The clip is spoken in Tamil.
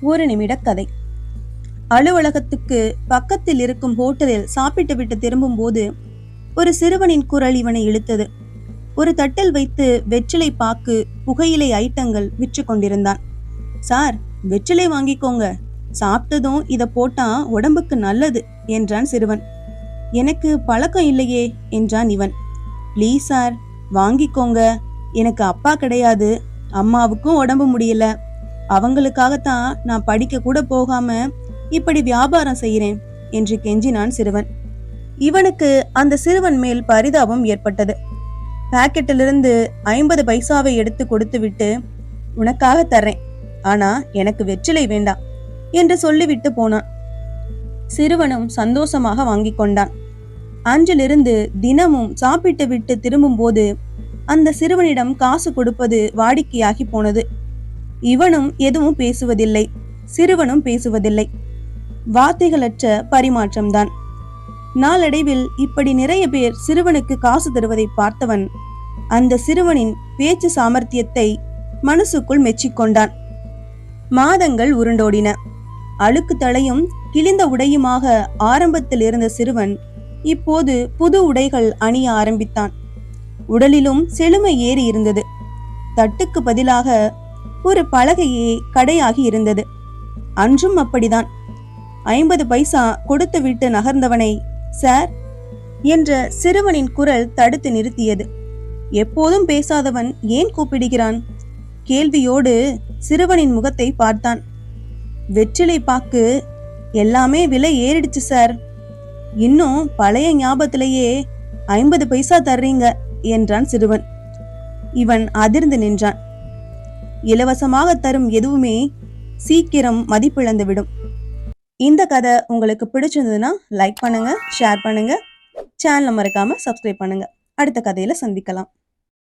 ஒரு நிமிட கதை. அலுவலகத்துக்கு பக்கத்தில் இருக்கும் ஹோட்டலில் சாப்பிட்டு விட்டு திரும்பும் போது ஒரு சிறுவனின் குரல் இவனை இழுத்தது. ஒரு தட்டில் வைத்து வெற்றிலை பாக்கு, புகையிலை ஐட்டங்கள் விற்று கொண்டிருந்தான். சார், வெற்றிலை வாங்கிக்கோங்க, சாப்பிட்டதும் இத போட்டா உடம்புக்கு நல்லது என்றான் சிறுவன். எனக்கு பழக்கம் இல்லையே என்றான் இவன். ப்ளீஸ் சார், வாங்கிக்கோங்க, எனக்கு அப்பா கிடையாது, அம்மாவுக்கும் உடம்பு முடியல, அவங்களுக்காகத்தான் நான் படிக்க கூட போகாம இப்படி வியாபாரம் செய்யறேன் என்று கெஞ்சினான் சிறுவன். இவனுக்கு அந்த சிறுவன் மேல் பரிதாபம் ஏற்பட்டது. பாக்கெட்டிலிருந்து 50 பைசாவை எடுத்து கொடுத்து விட்டு, உனக்காக தர்றேன், ஆனா எனக்கு வெற்றிலை வேண்டாம் என்று சொல்லிவிட்டு போனான். சிறுவனும் சந்தோஷமாக வாங்கி கொண்டான். அன்றிலிருந்து தினமும் சாப்பிட்டு விட்டு திரும்பும் போது அந்த சிறுவனிடம் காசு கொடுப்பது வாடிக்கையாகி போனது. இவனும் எதுவும் பேசுவதில்லை, சிறுவனும் பேசுவதில்லை. வார்த்தைகளற்ற பரிமாற்றம்தான். நாளடைவில் இப்படி நிறைய பேர் சிறுவனுக்கு காசு தருவதை பார்த்தவன் அந்த சிறுவனின் பேச்சு சாமர்த்தியத்தை மனசுக்குள் மெச்சிக்கொண்டான். மாதங்கள் உருண்டோடின. அழுக்கு தலையும் கிழிந்த உடையுமாக ஆரம்பத்தில் இருந்த சிறுவன் இப்போது புது உடைகள் அணிய ஆரம்பித்தான். உடலிலும் செழுமை ஏறி இருந்தது. தட்டுக்கு பதிலாக ஒரு பலகையே கடையாகி இருந்தது. அன்றும் அப்படிதான். 50 பைசா கொடுத்து விட்டு நகர்ந்தவனை சார் என்ற சிறுவனின் குரல் தடுத்து நிறுத்தியது. எப்போதும் பேசாதவன் ஏன் கூப்பிடுகிறான்? கேள்வியோடு சிறுவனின் முகத்தை பார்த்தான். வெற்றிலை பாக்கு எல்லாமே விலை ஏறிடுச்சு சார், இன்னும் பழைய ஞாபகத்திலேயே 50 பைசா தர்றீங்க என்றான் சிறுவன். இவன் அதிர்ந்து நின்றான். இலவசமாக தரும் எதுவுமே சீக்கிரம் மதிப்பிழந்து விடும். இந்த கதை உங்களுக்கு பிடிச்சிருந்ததுன்னா லைக் பண்ணுங்க, ஷேர் பண்ணுங்க, சேனலை மறக்காம சப்ஸ்கிரைப் பண்ணுங்க. அடுத்த கதையில சந்திக்கலாம்.